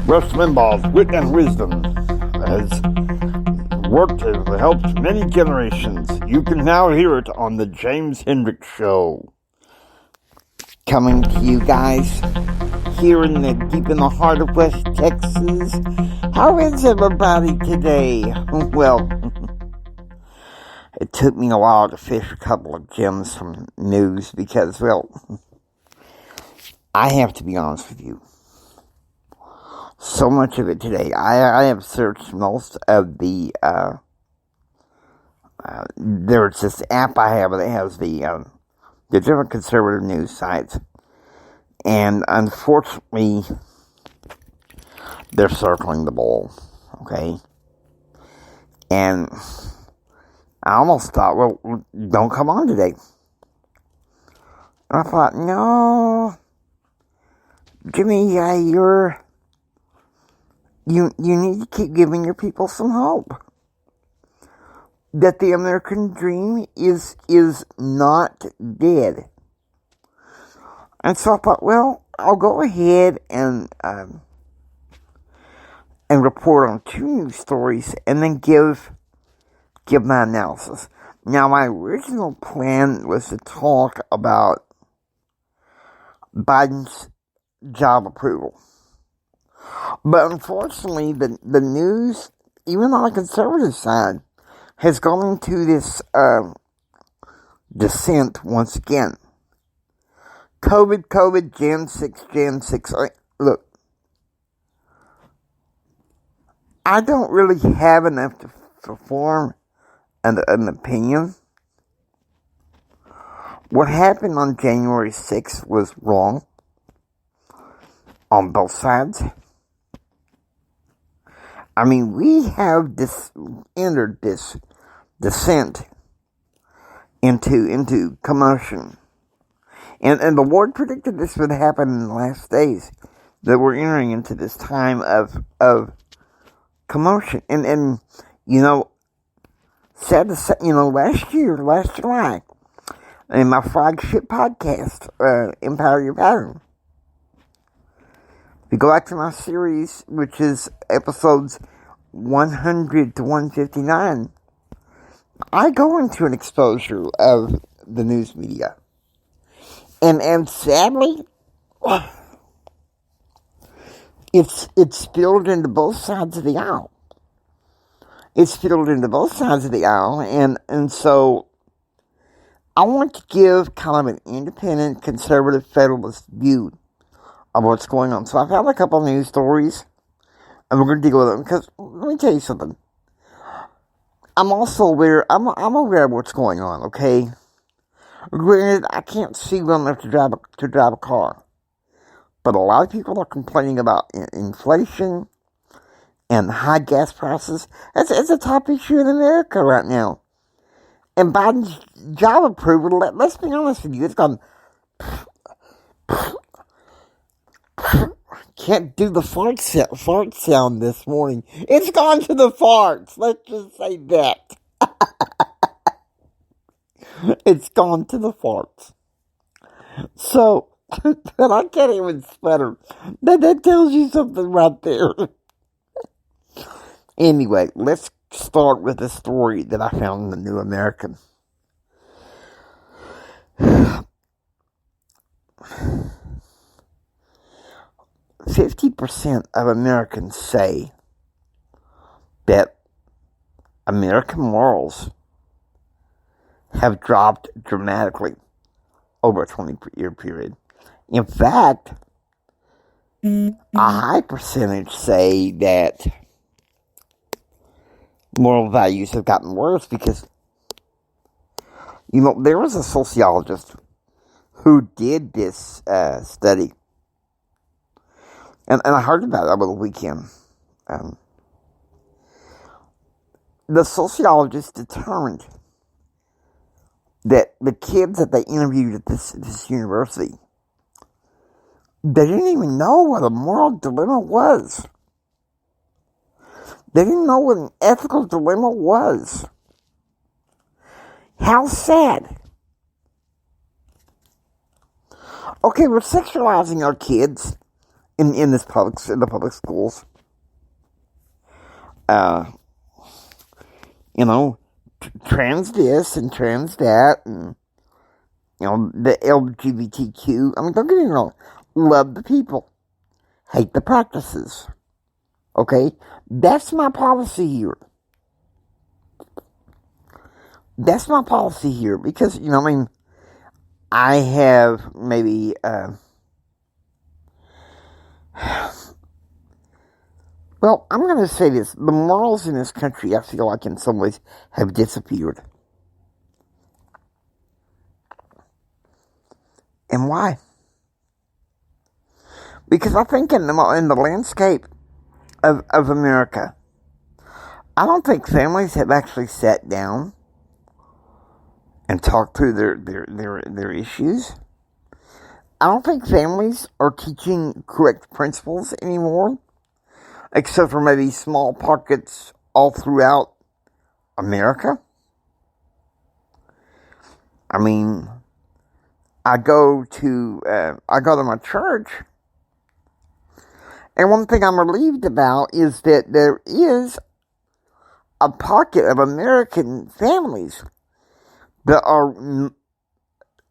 Rush Limbaugh's wit and wisdom has worked to help many generations. You can now hear it on the James Hendricks Show. Coming to you guys here deep in the heart of West Texas. How is everybody today? Well, it took me a while to fish a couple of gems from news because, well, I have to be honest with you. So much of it today. I have searched most of the, there's this app I have that has the different conservative news sites. And unfortunately, they're circling the ball. Okay? And I almost thought, well, don't come on today. And I thought, no, Jimmy, you need to keep giving your people some hope that the American dream is not dead. And so I thought, well, I'll go ahead and report on two news stories and then give my analysis. Now, my original plan was to talk about Biden's job approval. But unfortunately, the news, even on the conservative side, has gone into this descent once again. COVID, Jan 6. Look, I don't really have enough to form an opinion. What happened on January 6th was wrong on both sides. I mean, we have entered this descent into commotion. And the Lord predicted this would happen in the last days, that we're entering into this time of commotion. And you know, sad to say, last July, in my flagship podcast, Empower Your Pattern, if you go back to my series, which is episodes 100 to 159, I go into an exposure of the news media. And sadly, it's spilled into both sides of the aisle. And so I want to give kind of an independent, conservative, Federalist view of what's going on. So I found a couple of news stories, and we're going to deal with them, because let me tell you something. I'm also aware, I'm aware of what's going on, okay? Granted, I can't see well enough to drive a car. But a lot of people are complaining about inflation and high gas prices. It's a top issue in America right now. And Biden's job approval, let's be honest with you, it's gone. Can't do the fart sound this morning. It's gone to the farts. Let's just say that. It's gone to the farts. So, and I can't even sputter. That tells you something right there. Anyway, let's start with a story that I found in the New American. 50% of Americans say that American morals have dropped dramatically over a 20-year period. In fact, a high percentage say that moral values have gotten worse because, there was a sociologist who did this study. And I heard about it over the weekend. The sociologist determined that the kids that they interviewed at this university, they didn't even know what a moral dilemma was. They didn't know what an ethical dilemma was. How sad. Okay, we're sexualizing our kids in the public schools. You know, trans this and trans that, and the LGBTQ. I mean, don't get me wrong. Love the people, hate the practices. Okay, that's my policy here. That's my policy here because I mean, I have maybe. Well, I'm going to say this. The morals in this country, I feel like in some ways, have disappeared. And why? Because I think in the landscape of America, I don't think families have actually sat down and talked through their issues. I don't think families are teaching correct principles anymore, except for maybe small pockets all throughout America. I mean, I go to my church, and one thing I'm relieved about is that there is a pocket of American families that are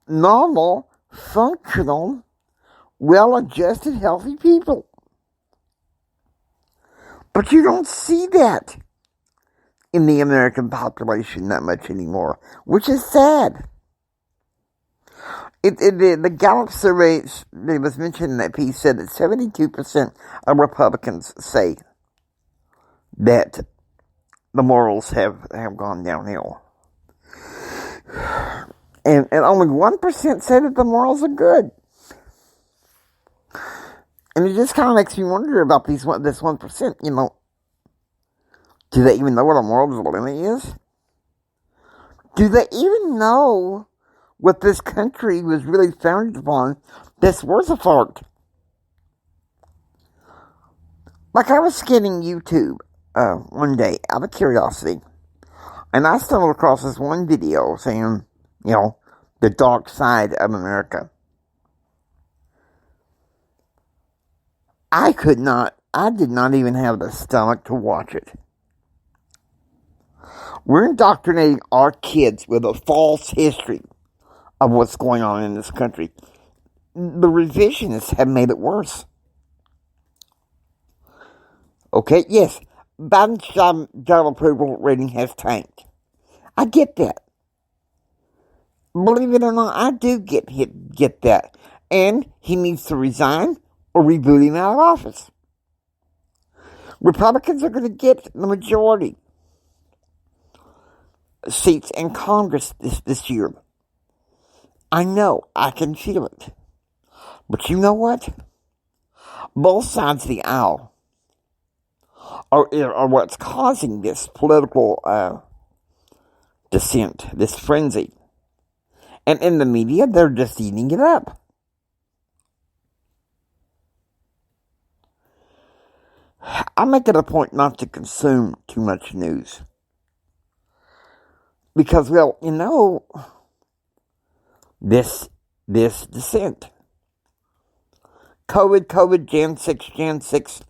normal, functional, well-adjusted, healthy people. But you don't see that in the American population that much anymore, which is sad. The Gallup survey that was mentioned in that piece said that 72% of Republicans say that the morals have gone downhill. And only 1% say that the morals are good. And it just kind of makes me wonder about this 1%, Do they even know what a moral dilemma is? Do they even know what this country was really founded upon that's worth a fart? Like, I was scanning YouTube one day out of curiosity, and I stumbled across this one video saying, the dark side of America. I did not even have the stomach to watch it. We're indoctrinating our kids with a false history of what's going on in this country. The revisionists have made it worse. Okay, yes, Biden's job approval rating has tanked. I get that. Believe it or not, I do get that. And he needs to resign or reboot him out of office. Republicans are going to get the majority seats in Congress this year. I know, I can feel it. But you know what? Both sides of the aisle are what's causing this political dissent, this frenzy. And in the media, they're just eating it up. I make it a point not to consume too much news. Because, this dissent. COVID, Jan 6.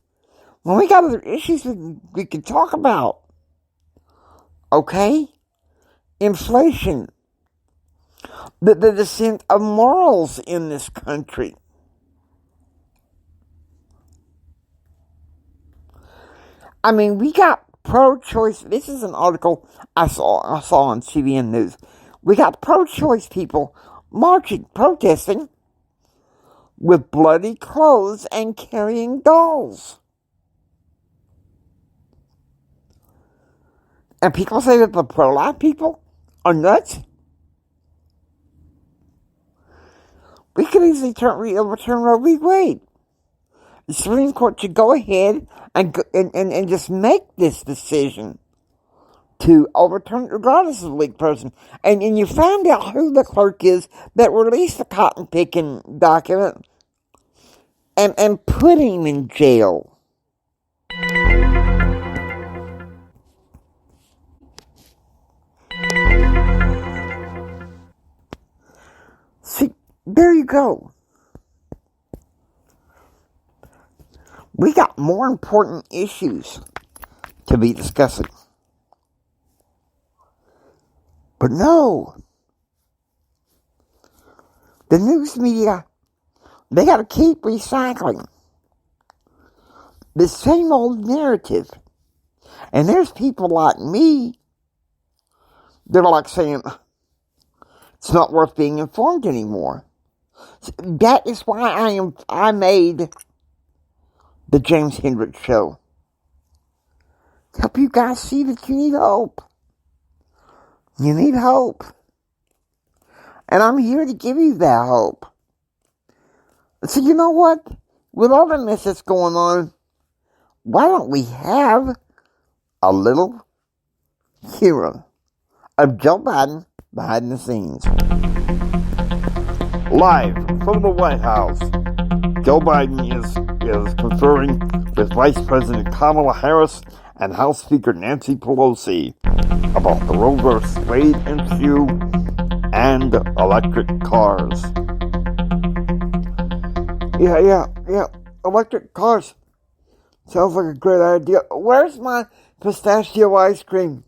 Well, we got other issues we can talk about. Okay? Inflation. The descent of morals in this country. I mean, we got pro-choice. This is an article I saw on CBN News. We got pro-choice people marching, protesting with bloody clothes and carrying dolls. And people say that the pro-life people are nuts. We could easily overturn Roe v. Wade. The Supreme Court should go ahead and just make this decision to overturn it regardless of the legal person. And you find out who the clerk is that released the cotton-picking document and put him in jail. See, there you go. We got more important issues to be discussing. But no. The news media, they got to keep recycling the same old narrative. And there's people like me that are like saying, it's not worth being informed anymore. That is why I made the James Hendricks Show. To help you guys see that you need hope. You need hope. And I'm here to give you that hope. So you know what? With all the mess that's going on, why don't we have a little hero of Joe Biden behind the scenes? Live from the White House, Joe Biden is conferring with Vice President Kamala Harris and House Speaker Nancy Pelosi about the Roe vs. Wade issue and electric cars. Yeah, electric cars. Sounds like a great idea. Where's my pistachio ice cream?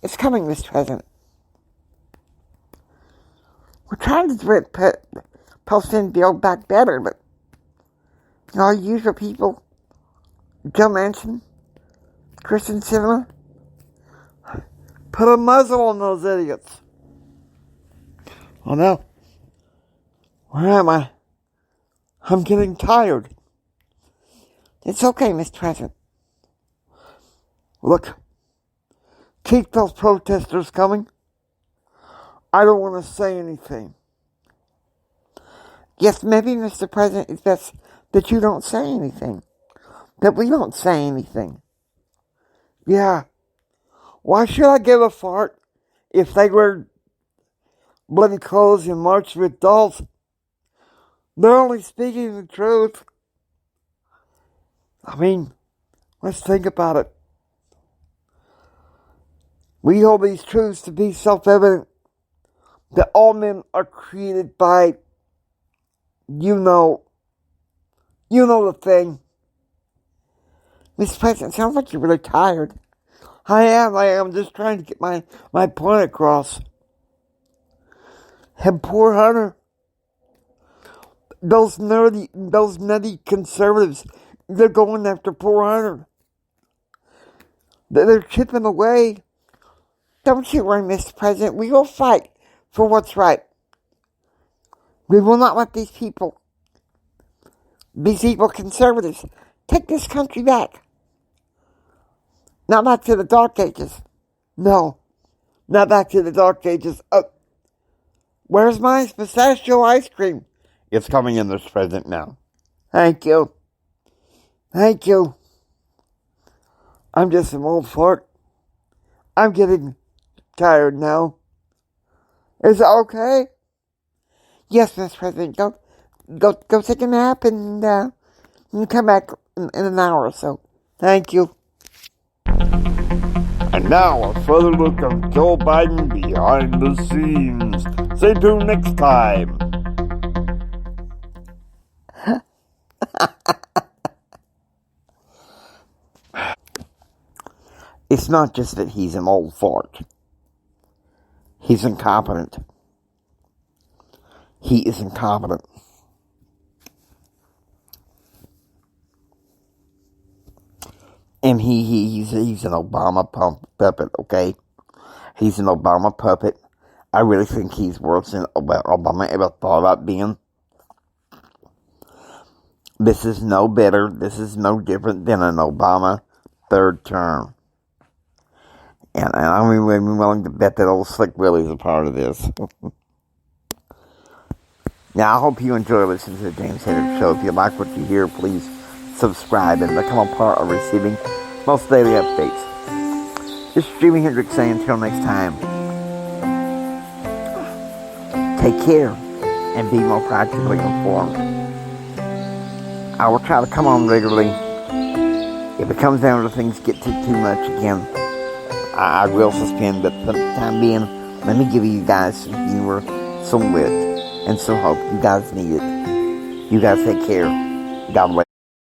It's coming, Mr. President. We're trying to bring Palestinian Build Back Better, but our usual people, Joe Manchin, Christian Cinema, put a muzzle on those idiots. Oh no. Where am I? I'm getting tired. It's okay, Mr. President. Look, keep those protesters coming. I don't want to say anything. Yes, maybe, Mr. President, it's best that you don't say anything. That we don't say anything. Yeah. Why should I give a fart if they wear bloody clothes and march with dolls? They're only speaking the truth. I mean, let's think about it. We hold these truths to be self-evident, that all men are created by, you know the thing. Mr. President, sounds like you're really tired. I am just trying to get my point across. And poor Hunter. Those nutty conservatives, they're going after poor Hunter. They're chipping away. Don't you worry, Mr. President. We will fight for what's right. We will not let these evil conservatives, take this country back. Not back to the Dark Ages. No, not back to the Dark Ages. Where's my pistachio ice cream? It's coming in, Mr. President, now. Thank you. I'm just an old fart. I'm getting tired now. Is it okay? Yes, Mr. President. Go take a nap and come back in an hour or so. Thank you. And now a further look of Joe Biden behind the scenes. Stay tuned next time. It's not just that he's an old fart. He's incompetent. He is incompetent. And he's an Obama puppet, okay? He's an Obama puppet. I really think he's worse than Obama ever thought about being. This is no better. This is no different than an Obama third term. And I'm willing to bet that old Slick Willie's a part of this. Now, I hope you enjoy listening to the James Hendricks Show. If you like what you hear, please subscribe and become a part of receiving most daily updates. This is Jimi Hendrix saying until next time, take care and be more practically informed. I will try to come on regularly. If it comes down to things get too much again, I will suspend, but for the time being, let me give you guys some humor, some wit, and some hope. You guys need it. You guys take care. God bless.